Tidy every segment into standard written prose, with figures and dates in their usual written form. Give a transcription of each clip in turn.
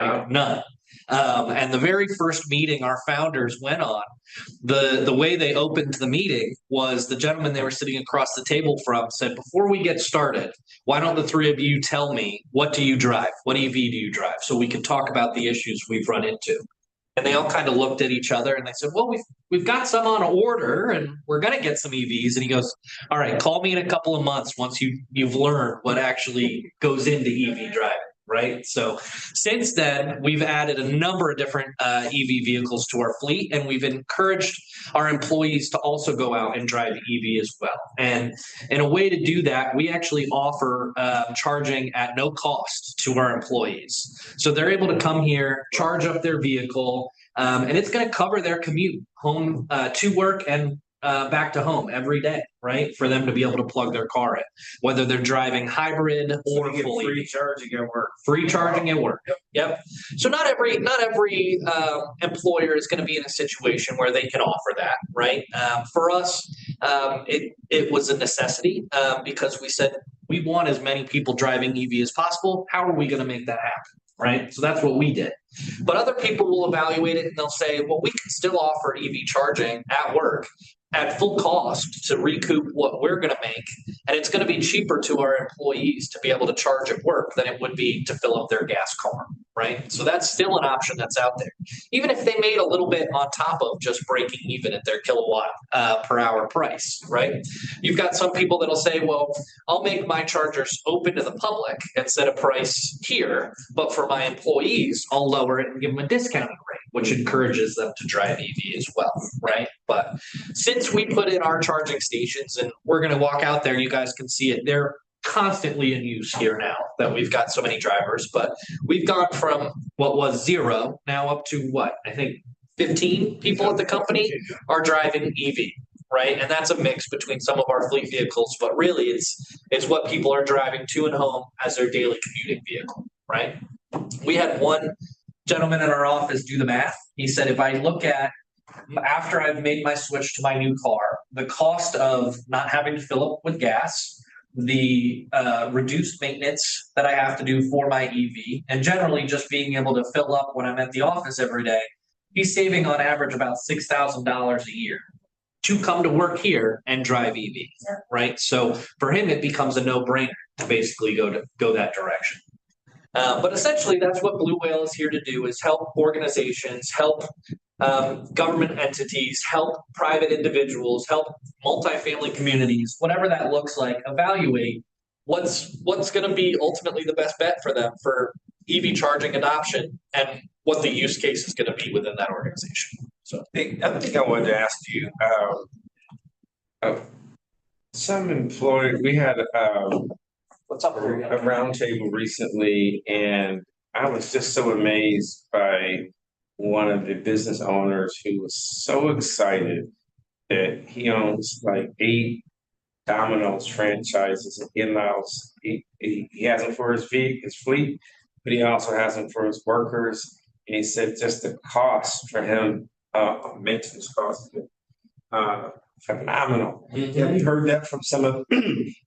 None. And the very first meeting our founders went on, the way they opened the meeting was the gentleman they were sitting across the table from said, "Before we get started, why don't the three of you tell me, what do you drive? What EV do you drive? So we can talk about the issues we've run into." And they all kind of looked at each other and they said, "Well, we've got some on order and we're going to get some EVs." And he goes, "All right, call me in a couple of months once you've learned what actually goes into EV driving." Right. So since then, we've added a number of different EV vehicles to our fleet, and we've encouraged our employees to also go out and drive EV as well. And in a way to do that, we actually offer charging at no cost to our employees. So they're able to come here, charge up their vehicle, and it's going to cover their commute home to work and back to home every day, right? For them to be able to plug their car in, whether they're driving hybrid or fully. Free charging at work. Free charging at work. Yep. So not every employer is going to be in a situation where they can offer that, right? For us, it was a necessity because we said we want as many people driving EV as possible. How are we going to make that happen? Right. So that's what we did. But other people will evaluate it and they'll say, well, we can still offer EV charging at work at full cost to recoup what we're going to make. And it's going to be cheaper to our employees to be able to charge at work than it would be to fill up their gas car. Right. So that's still an option that's out there. Even if they made a little bit on top of just breaking even at their kilowatt per hour price. Right. You've got some people that'll say, well, I'll make my chargers open to the public and set a price here. But for my employees, I'll lower it and give them a discounted rate, which encourages them to drive EV as well. Right. But since we put in our charging stations, and we're going to walk out there, you guys can see it, they're constantly in use here now that we've got so many drivers. But we've gone from what was 0 now up to what? I think 15 people at the company are driving EV. Right. And that's a mix between some of our fleet vehicles, but really it's what people are driving to and home as their daily commuting vehicle. Right. We had one gentleman in our office do the math. He said, if I look at after I've made my switch to my new car, the cost of not having to fill up with gas, the reduced maintenance that I have to do for my EV, and generally just being able to fill up when I'm at the office every day, he's saving on average about $6,000 a year to come to work here and drive EV, right? So for him, it becomes a no-brainer to basically go that direction. But essentially, that's what Blue Whale is here to do: is help organizations, help government entities, help private individuals, help multifamily communities, whatever that looks like, evaluate what's going to be ultimately the best bet for them for EV charging adoption and what the use case is going to be within that organization. So I think I wanted to ask you, some employers, we had what's up? a roundtable recently, and I was just so amazed by one of the business owners who was so excited that he owns like 8 Domino's franchises and in-house. He has them for his fleet, but he also has them for his workers. And he said just the cost for him, maintenance costs, phenomenal. Mm-hmm. Have you heard that from some of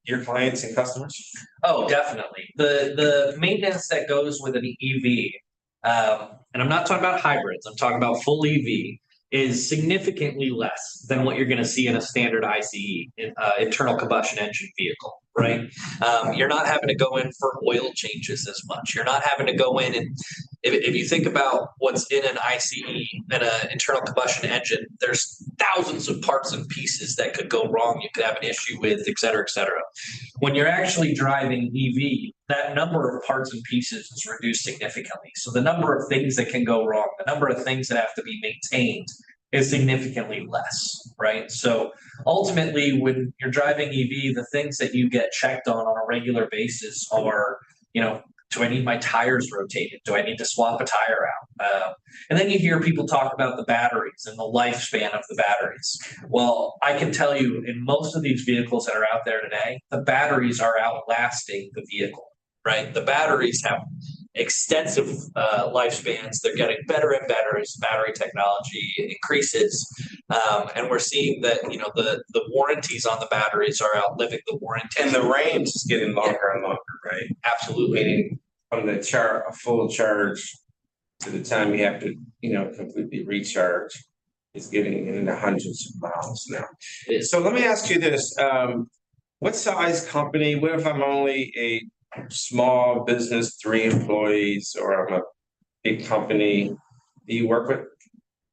your clients and customers? Oh, definitely. The maintenance that goes with an EV, and I'm not talking about hybrids, I'm talking about full EV, is significantly less than what you're going to see in a standard ICE, internal combustion engine vehicle, right? You're not having to go in for oil changes as much. You're not having to go in and, if you think about what's in an ICE and an internal combustion engine, there's thousands of parts and pieces that could go wrong. You could have an issue with, et cetera, et cetera. When you're actually driving EV, that number of parts and pieces is reduced significantly. So the number of things that can go wrong, the number of things that have to be maintained is significantly less, right? So ultimately, when you're driving EV, the things that you get checked on a regular basis are, do I need my tires rotated? Do I need to swap a tire out? And then you hear people talk about the batteries and the lifespan of the batteries. Well, I can tell you, in most of these vehicles that are out there today, the batteries are outlasting the vehicle, right? The batteries have extensive lifespans. They're getting better and better as battery technology increases. And we're seeing that, the warranties on the batteries are outliving the warranties. And the range is getting longer and longer, right? Absolutely. Meaning from a full charge to the time you have to, completely recharge is getting in the hundreds of miles now. So let me ask you this, what size company, what if I'm only a small business, 3 employees, or I'm a big company? Do you work with,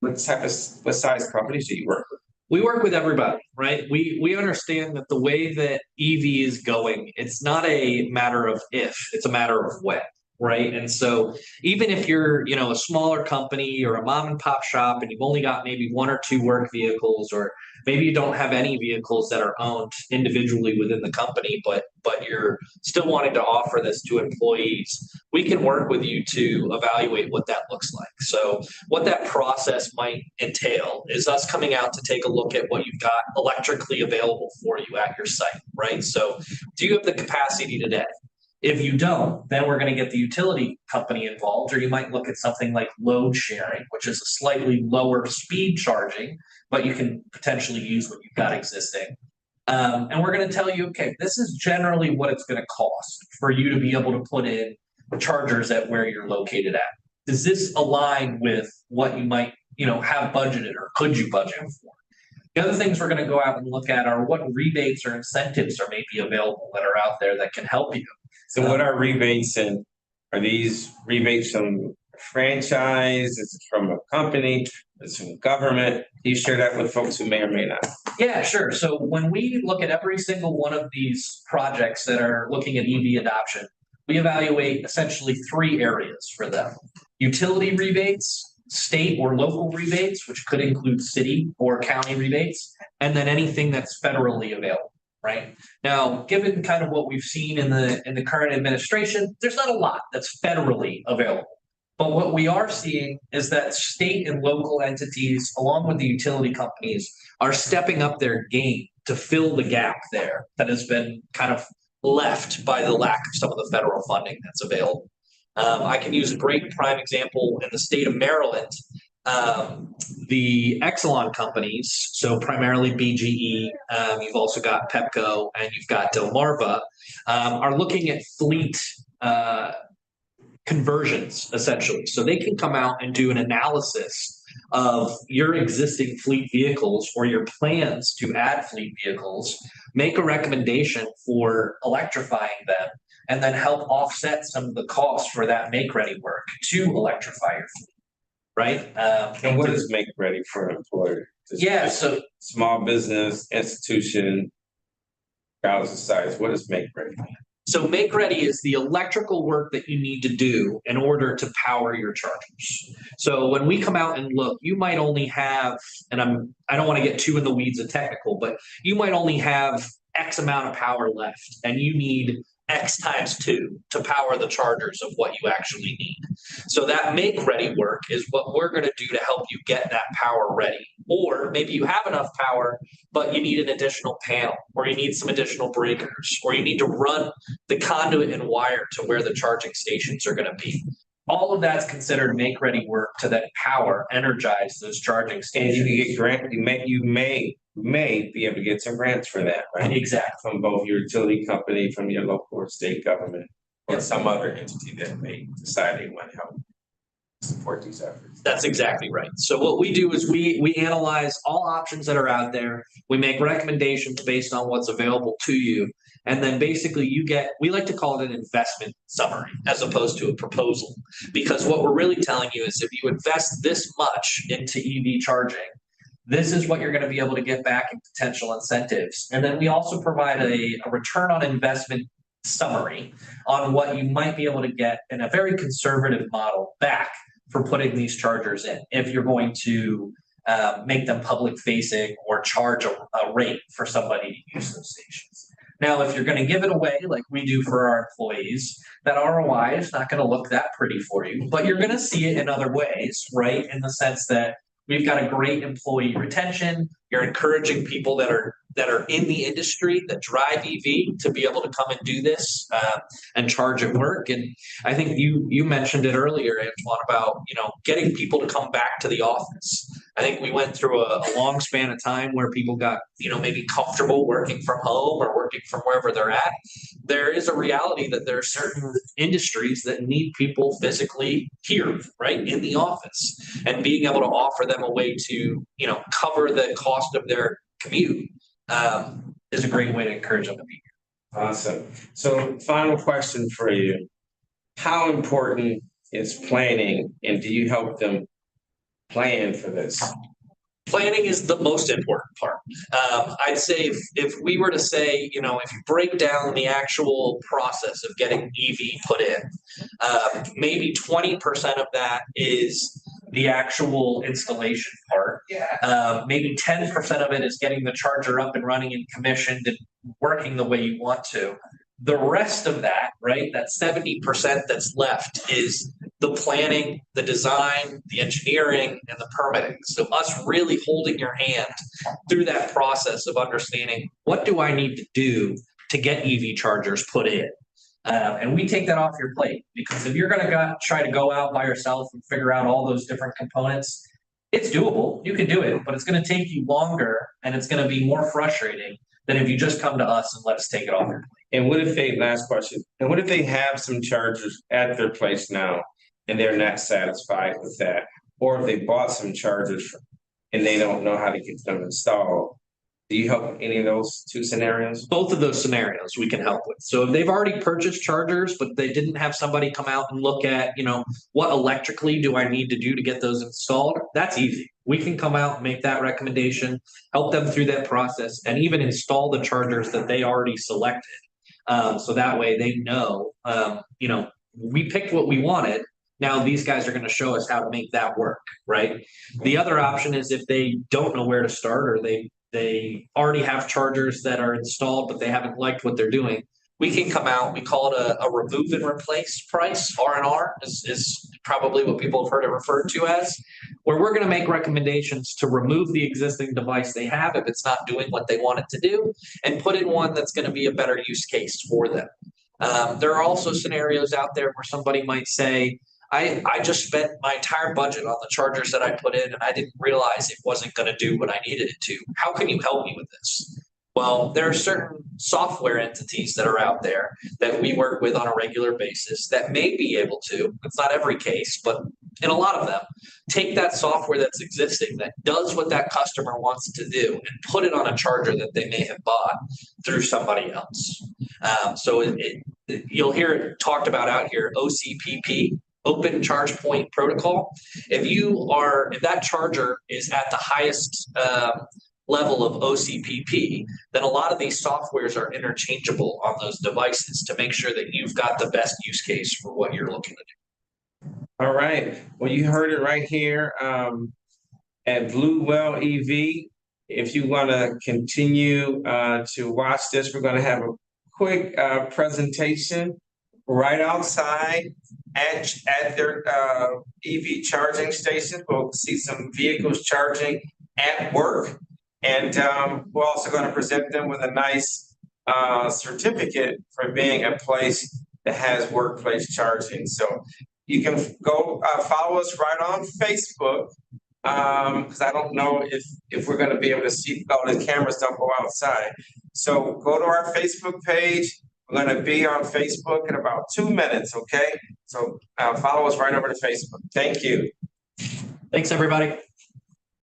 what size companies do you work with? We work with everybody, right? We understand that the way that EV is going, it's not a matter of if, it's a matter of when, right? And so even if you're, a smaller company or a mom and pop shop and you've only got maybe 1 or 2 work vehicles, or maybe you don't have any vehicles that are owned individually within the company, but you're still wanting to offer this to employees, we can work with you to evaluate what that looks like. So what that process might entail is us coming out to take a look at what you've got electrically available for you at your site, right? So do you have the capacity today? If you don't, then we're going to get the utility company involved, or you might look at something like load sharing, which is a slightly lower speed charging, but you can potentially use what you've got existing. And we're going to tell you, okay, this is generally what it's going to cost for you to be able to put in chargers at where you're located at. Does this align with what you might, have budgeted, or could you budget for? The other things we're going to go out and look at are what rebates or incentives are maybe available that are out there that can help you. So what are rebates, and are these rebates from a franchise? Is it from a company? Is it from government? Can you share that with folks who may or may not? Yeah, sure. So when we look at every single one of these projects that are looking at EV adoption, we evaluate essentially 3 areas for them: utility rebates, state or local rebates, which could include city or county rebates, and then anything that's federally available. Right now, given kind of what we've seen in the current administration, there's not a lot that's federally available. But what we are seeing is that state and local entities, along with the utility companies, are stepping up their game to fill the gap there that has been kind of left by the lack of some of the federal funding that's available. I can use a great prime example in the state of Maryland. The Exelon companies, so primarily BGE, you've also got Pepco, and you've got Delmarva, are looking at fleet conversions, essentially. So they can come out and do an analysis of your existing fleet vehicles or your plans to add fleet vehicles, make a recommendation for electrifying them, and then help offset some of the costs for that make-ready work to electrify your fleet. Right? And what is make ready for an employer? So small business, institution, regardless of size, what is make ready? So make ready is the electrical work that you need to do in order to power your chargers. So when we come out and look, you might only have, and I don't want to get too in the weeds of technical, but you might only have X amount of power left, and you need X times 2 to power the chargers of what you actually need. So that make ready work is what we're going to do to help you get that power ready. Or maybe you have enough power, but you need an additional panel, or you need some additional breakers, or you need to run the conduit and wire to where the charging stations are going to be. All of that's considered make ready work to then energize those charging stations. And you get grant, you may be able to get some grants for that, right? Exactly. From both your utility company, from your local or state government, or some other entity that may decide they want to help support these efforts. That's exactly right. So what we do is we analyze all options that are out there. We make recommendations based on what's available to you. And then basically we like to call it an investment summary as opposed to a proposal. Because what we're really telling you is if you invest this much into EV charging, this is what you're going to be able to get back in potential incentives. And then we also provide a return on investment summary on what you might be able to get in a very conservative model back for putting these chargers in, if you're going to make them public facing or charge a rate for somebody to use those stations. Now, if you're going to give it away like we do for our employees, that ROI is not going to look that pretty for you, but you're going to see it in other ways, right? In the sense that we've got a great employee retention. You're encouraging people that are in the industry that drive EV to be able to come and do this and charge at work. And I think you mentioned it earlier, Antoine, about getting people to come back to the office. I think we went through a long span of time where people got, maybe comfortable working from home or working from wherever they're at. There is a reality that there are certain industries that need people physically here, right, in the office, and being able to offer them a way to, cover the cost of their commute is a great way to encourage them to be here. Awesome. So final question for you. How important is planning, and do you help them plan for this? Planning is the most important part. I'd say if we were to say, if you break down the actual process of getting EV put in, maybe 20% of that is the actual installation part. Maybe 10% of it is getting the charger up and running and commissioned and working the way you want to. The rest of that, right, that 70% that's left is the planning, the design, the engineering, and the permitting. So us really holding your hand through that process of understanding, what do I need to do to get EV chargers put in? And we take that off your plate, because if you're going to try to go out by yourself and figure out all those different components, it's doable. You can do it, but it's going to take you longer and it's going to be more frustrating than if you just come to us and let us take it off your plate. And what if last question, and what if they have some chargers at their place now and they're not satisfied with that? Or if they bought some chargers and they don't know how to get them installed? Do you help any of those two scenarios? Both of those scenarios we can help with. So if they've already purchased chargers, but they didn't have somebody come out and look at, what electrically do I need to do to get those installed? That's easy. We can come out and make that recommendation, help them through that process, and even install the chargers that they already selected. So that way they know, we picked what we wanted. Now these guys are going to show us how to make that work, right? The other option is if they don't know where to start, or they already have chargers that are installed, but they haven't liked what they're doing. We can come out, we call it a remove and replace price, R&R is probably what people have heard it referred to as, where we're going to make recommendations to remove the existing device they have if it's not doing what they want it to do, and put in one that's going to be a better use case for them. There are also scenarios out there where somebody might say, I just spent my entire budget on the chargers that I put in, and I didn't realize it wasn't going to do what I needed it to. How can you help me with this? Well, there are certain software entities that are out there that we work with on a regular basis that may be able to, it's not every case, but in a lot of them, take that software that's existing that does what that customer wants to do and put it on a charger that they may have bought through somebody else. So you'll hear it talked about out here, OCPP, Open Charge Point Protocol. If that charger is at the highest level of OCPP, then a lot of these softwares are interchangeable on those devices to make sure that you've got the best use case for what you're looking to do. All right. Well, you heard it right here at Blue Well EV. If you want to continue to watch this, we're going to have a quick presentation right outside at their EV charging station. We'll see some vehicles charging at work. And we're also going to present them with a nice certificate for being a place that has workplace charging. So you can go follow us right on Facebook, because I don't know if we're going to be able to see, the cameras don't go outside. So go to our Facebook page. We're going to be on Facebook in about 2 minutes, okay? So follow us right over to Facebook. Thank you. Thanks, everybody.